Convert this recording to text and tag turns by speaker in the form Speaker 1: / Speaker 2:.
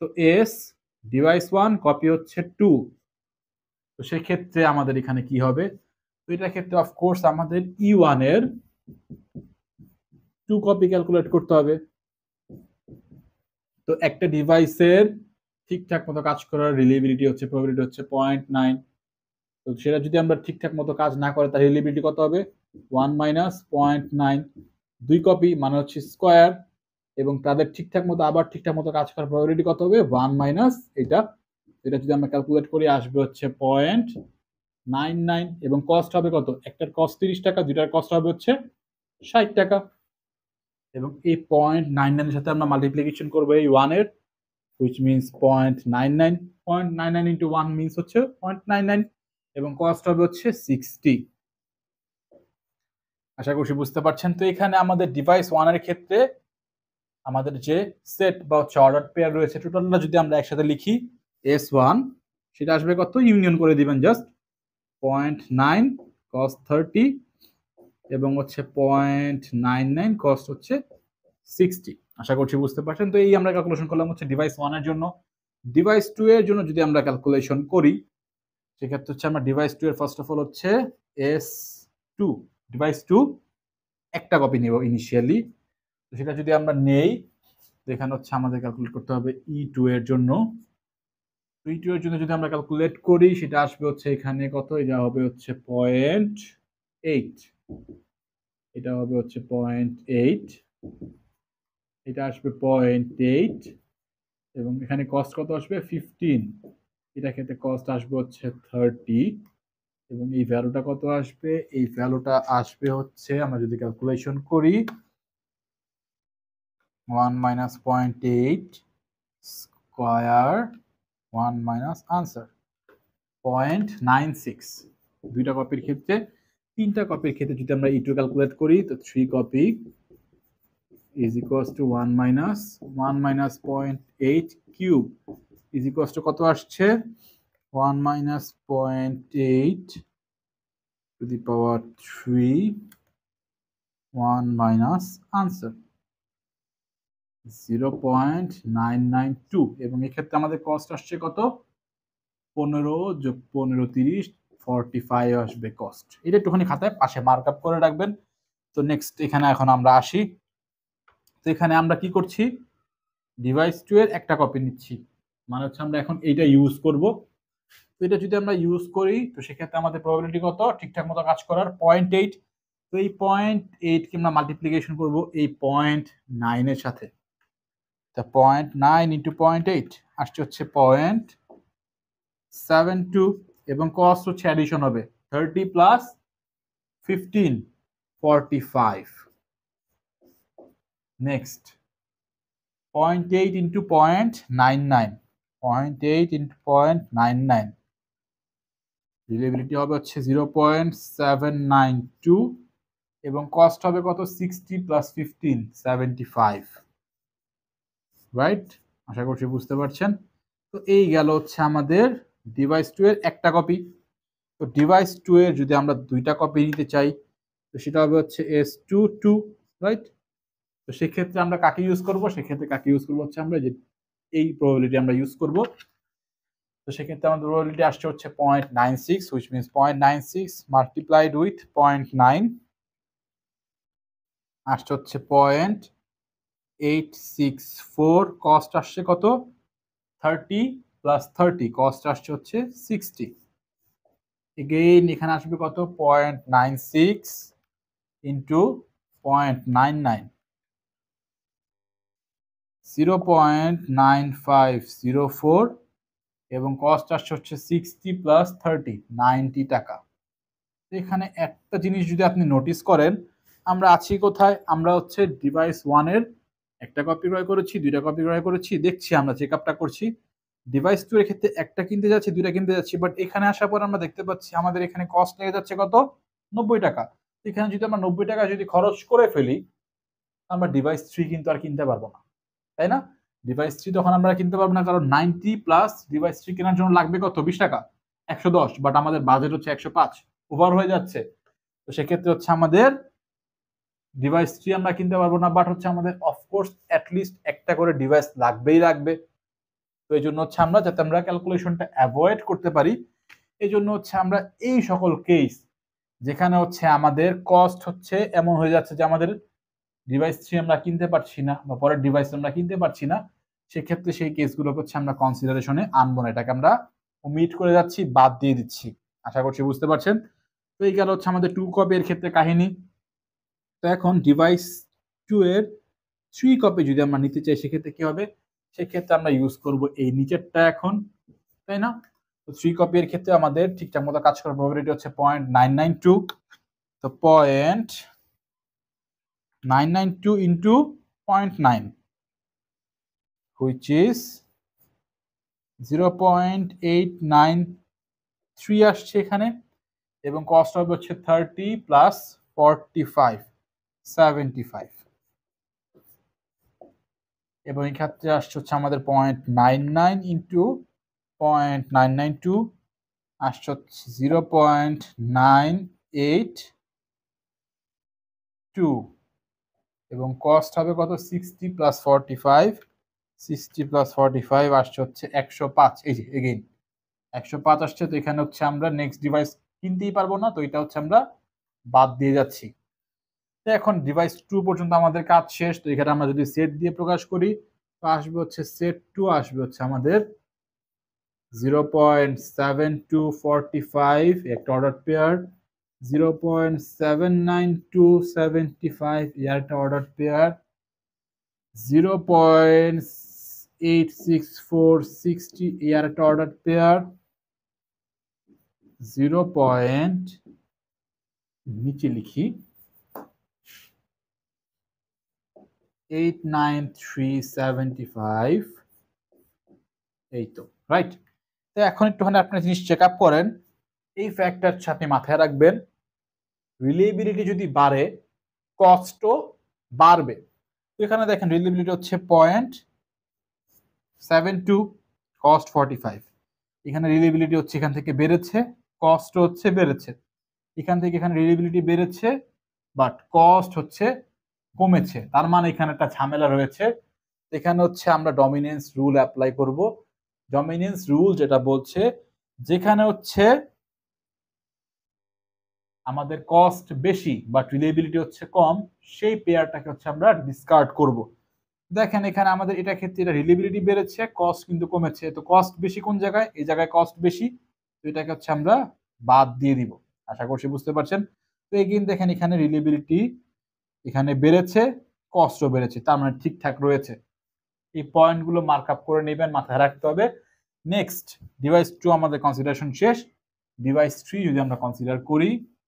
Speaker 1: তো S device 1 copy হচ্ছে 2, তো সেক্ষেত্রে আমাদের এখানে কি হবে, তো এটার ক্ষেত্রে অফকোর্স আমাদের E1 এর 2 কপি ক্যালকুলেট করতে হবে। তো একটা ডিভাইসের ঠিকঠাক মতো কাজ করার রিলিয়েবিলিটি হচ্ছে, প্রবাবিলিটি হচ্ছে 0.9, তো সেটা যদি আমরা ঠিকঠাক মতো কাজ না করে তার রিলিয়েবিলিটি কত হবে 1 মাইনাস 0.9, 2 কপি মানে হচ্ছে স্কোয়ার, এবং তাদের ঠিকঠাক মতো আবার ঠিকঠাক মতো কাজ করার প্রবাবিলিটি কত হবে 1 মাইনাস এটা যদি আমরা ক্যালকুলেট করি আসবে হচ্ছে 0.99, এবং কস্ট হবে কত, একটার কস্ট 30 টাকা, দুইটার কস্ট হবে হচ্ছে 60 টাকা, এবং এই 0.99 এর সাথে আমরা মাল্টিপ্লিকেশন করবো এই 1 এর, which means 0.99, 0.99 into 1 means হচ্ছে 0.99, এবং কস্ট হবে হচ্ছে 60। আশা করছি বুঝতে পারছেন। তো এখানে আমাদের ডিভাইস 1 এর ক্ষেত্রে আমাদের যে সেট বা অর্ডার পেয়ার রয়েছে টোটালটা যদি আমরা একসাথে লিখি S1, সেটা আসবে কত, ইউনিয়ন করে দিবেন জাস্ট 0.9 কস্ট 30 এবং হচ্ছে 0.99 কস্ট হচ্ছে 60। আশা করছি বুঝতে পারছেন। তো এই আমরা ক্যালকুলেশন করলাম হচ্ছে ডিভাইস 1 এর জন্য। ডিভাইস 2 এর জন্য যদি আমরা ক্যালকুলেশন করি সেক্ষেত্রে হচ্ছে আমরা ডিভাইস 2 এর ফার্স্ট অফ অল হচ্ছে S2, ডিভাইস 2 একটা কপি নেব ইনিশিয়ালি, তো সেটা যদি আমরা নেই এখানে হচ্ছে আমাদের ক্যালকুলেট করতে হবে E2 এর জন্য। E2 এর জন্য যদি আমরা ক্যালকুলেট করি সেটা আসবে হচ্ছে এখানে কত, এটা হবে হচ্ছে 0.8, এটা হবে হচ্ছে 0.8, এটা আসবে 0.8, এবং এখানে কস্ট কত আসবে 15, এটা ক্ষেত্রে কস্ট আসবে হচ্ছে 30, এবং এই ভ্যালুটা কত আসবে, এই ভ্যালুটা আসবে হচ্ছে আমরা যদি ক্যালকুলেশন করি 1 মাইনাস 0.8 স্কয়ার 1 মাইনাস আনসার 0.96। দুইটা কপির ক্ষেত্রে, তিনটা কপির ক্ষেত্রে যদি আমরা E2 ক্যালকুলেট করি তো 3 copy is equals to 1 minus 0.8 cube is equals to কত আসছে 1 minus 0.8 to the power 3 1 minus answer 0.992, এবং এক্ষেত্রে আমাদের কস্ট আসছে কত 15 যোগ 15 30 45 আসবে কস্ট। এটা একটুখানি খাতায় পাশে মার্কআপ করে রাখবেন। তো নেক্সট এখানে এখন আমরা আসি। তো এখানে আমরা কি করছি, ডিভাইস 2 এর একটা কপি নিচ্ছি, মানে হচ্ছে আমরা এখন এইটা ইউজ করব। তো এটা যদি আমরা ইউজ করি তো সেক্ষেত্রে আমাদের প্রবাবিলিটি কত ঠিকঠাক মতো কাজ করার 0.8, তো এই 0.8 কে আমরা মাল্টিপ্লিকেশন করব এই 0.9 এর সাথে, তা 0.9 ইন্টু 0.8 আসছে হচ্ছে 0.72, এবং কস্ট হচ্ছে অ্যাডিশন হবে 30 প্লাস 15 45। নেক্সট 0.8 ইন্টু 0.99, 0.8 ইন্টু 0.99, রিলেবিলিটি হবে হচ্ছে 0.792, এবং কস্ট হবে কত 60 প্লাস 15 75, রাইট? আশা করছি বুঝতে পারছেন। তো এই গেল হচ্ছে আমাদের ডিভাইস 2 এর একটা কপি। তো ডিভাইস 2 এর যদি আমরা দুইটা কপি নিতে চাই তো সেটা হবে হচ্ছে S22, রাইট? তো সেক্ষেত্রে আমরা কাকে ইউজ করব, সেক্ষেত্রে কাকে ইউজ করব হচ্ছে আমরা যে এই প্রবাবিলিটি আমরা ইউজ করব। তো সেক্ষেত্রে আমাদের প্রবাবিলিটি আসছে হচ্ছে 0.96, which means 0.96 multiplied with 0.9 আসছে হচ্ছে 0.864, কস্ট আসছে কত 30 প্লাস 30, কস্ট আসছে হচ্ছে 60, এগেইন এখানে আসবে কত 0.96 ইন্টু 0.99 0.9504, এবং কস্ট আসছে হচ্ছে 60 প্লাস 30 90 টাকা। এখানে একটা জিনিস যদি আপনি নোটিস করেন, আমরা আছি কোথায়, আমরা হচ্ছে ডিভাইস 1 এর একটা কপি ক্রয় করেছি, দুইটা কপি ক্রয় করেছি, দেখছি আমরা চেক আপটা করছি। ডিভাইস 2 এর ক্ষেত্রে একটা কিনতে যাচ্ছি, দুইটা কিনতে যাচ্ছি, বাট এখানে আসার পর আমরা দেখতে পাচ্ছি আমাদের এখানে কস্ট লেগে যাচ্ছে কত 90 টাকা। এখানে যদি আমরা 90 টাকা যদি খরচ করে ফেলি আমরা ডিভাইস 3 কিন্তু আর কিনতে পারবো না, তাই না? ডিভাইস 3 তখন আমরা কিনতে পারবো না, কারণ 90 প্লাস ডিভাইস 3 কেনার জন্য লাগবে কত 20 টাকা, 110, বাট আমাদের বাজেট হচ্ছে 105, ওভার হয়ে যাচ্ছে। তো সেক্ষেত্রে হচ্ছে আমাদের ডিভাইস 3 আমরা কিনতে পারবো না, বাট হচ্ছে আমাদের অফকোর্স অ্যাটলিস্ট একটা করে ডিভাইস লাগবেই লাগবে। তো এই জন্য হচ্ছে আমরা যাতে আমরা ক্যালকুলেশনটা অ্যাভয়েড করতে পারি এই জন্য হচ্ছে আমরা এই সকল কেস যেখানে হচ্ছে আমাদের কস্ট হচ্ছে এমন হয়ে যাচ্ছে যে আমাদের ডিভাইস 3 আমরা কিনতে পারছি না বা পরের ডিভাইস আমরা কিনতে পারছি না, সেক্ষেত্রে সেই কেসগুলো হচ্ছে আমরা কনসিডারেশনে আনবো না, এটাকে আমরা ওমিট করে যাচ্ছি, বাদ দিয়ে দিচ্ছি। আশা করছি বুঝতে পারছেন। তো এই গেল হচ্ছে আমাদের 2 কপি এর ক্ষেত্রে কাহিনী। তো এখন ডিভাইস 2 এর 3 কপি যদি আমরা নিতে চাই সেক্ষেত্রে কি হবে, সেক্ষেত্রে আমরা ইউজ করব এই নিচেরটা এখন, তাই না? তো 3 কপি এর ক্ষেত্রে আমাদের ঠিকঠাক মতো কাজ করার প্রবাবিলিটি হচ্ছে 0.992। তো 0.992 into 0.9 which is 0.893 আসছে এখানে, এবং কস্ট হবে হচ্ছে 30 প্লাস 45 75, এবং এই ক্ষেত্রে আসছে হচ্ছে আমাদের 0.99 ইন্টু 0.992 আসছে হচ্ছে 0.982, এবং কস্ট হবে কত 60 প্লাস 45, 60 প্লাস 45 আসছে হচ্ছে 105। এই যে এগেইন 105 আসছে। তো এখানে হচ্ছে আমরা নেক্সট ডিভাইস কিনতেই পারবো না, তো এটা হচ্ছে আমরা বাদ দিয়ে যাচ্ছি। তো এখন ডিভাইস 2 পর্যন্ত আমাদের কাজ শেষ। তো এখানে আমরা যদি সেট দিয়ে প্রকাশ করি তো আসবে হচ্ছে সেট 2 আসবে হচ্ছে আমাদের 0.7245 একটা অর্ডার পেয়ার, 0.79275 একটা অর্ডার পেয়ার, 0.86460 একটা অর্ডার পেয়ার, 0. নিচে লিখি 89375, এই তো রাইট। তো এখন একটুখানি আপনার জিনিস চেক আপ করেন, এই ফ্যাক্টর সাথে মাথায় রাখবেন রিলিয়েবিলিটি যদি বাড়ে কস্টও বাড়বে। তো এখানে দেখেন রিলিয়েবিলিটি হচ্ছে 0.72, কস্ট 45, এখানে রিলিয়েবিলিটি হচ্ছে এখান থেকে বেড়েছে, কস্ট হচ্ছে বেড়েছে, এখান থেকে এখানে রিলিয়েবিলিটি বেড়েছে বাট কস্ট হচ্ছে কমেছে, তার মানে এখানে একটা ঝামেলা রয়েছে। এখানে হচ্ছে আমরা ডমিনেন্স রুল অ্যাপ্লাই করব। ডমিনেন্স রুল যেটা বলছে যেখানে হচ্ছে আমাদের কস্ট বেশি বাট রিলায়েবিলিটি হচ্ছে কম, সেই পেয়ারটাকে হচ্ছে আমরা ডিসকার্ড করব। দেখেন এখানে আমাদের এটা ক্ষেত্রে এটা রিলায়েবিলিটি বেড়েছে, কস্ট কিন্তু কমেছে। তো কস্ট বেশি কোন জায়গায়, এই জায়গায় কস্ট বেশি, তো এটাকে হচ্ছে আমরা বাদ দিয়ে দিব। আশা করছি বুঝতে পারছেন। তো এগেইন দেখেন এখানে রিলায়েবিলিটি এখানে বেড়েছে, কস্টও বেড়েছে, তার মানে ঠিকঠাক রয়েছে। এই পয়েন্টগুলো মার্ক আপ করে নেবেন, মাথায় রাখতে হবে। নেক্সট ডিভাইস 2 আমাদের কনসিডারেশন শেষ। ডিভাইস 3 যদি আমরা কনসিডার করি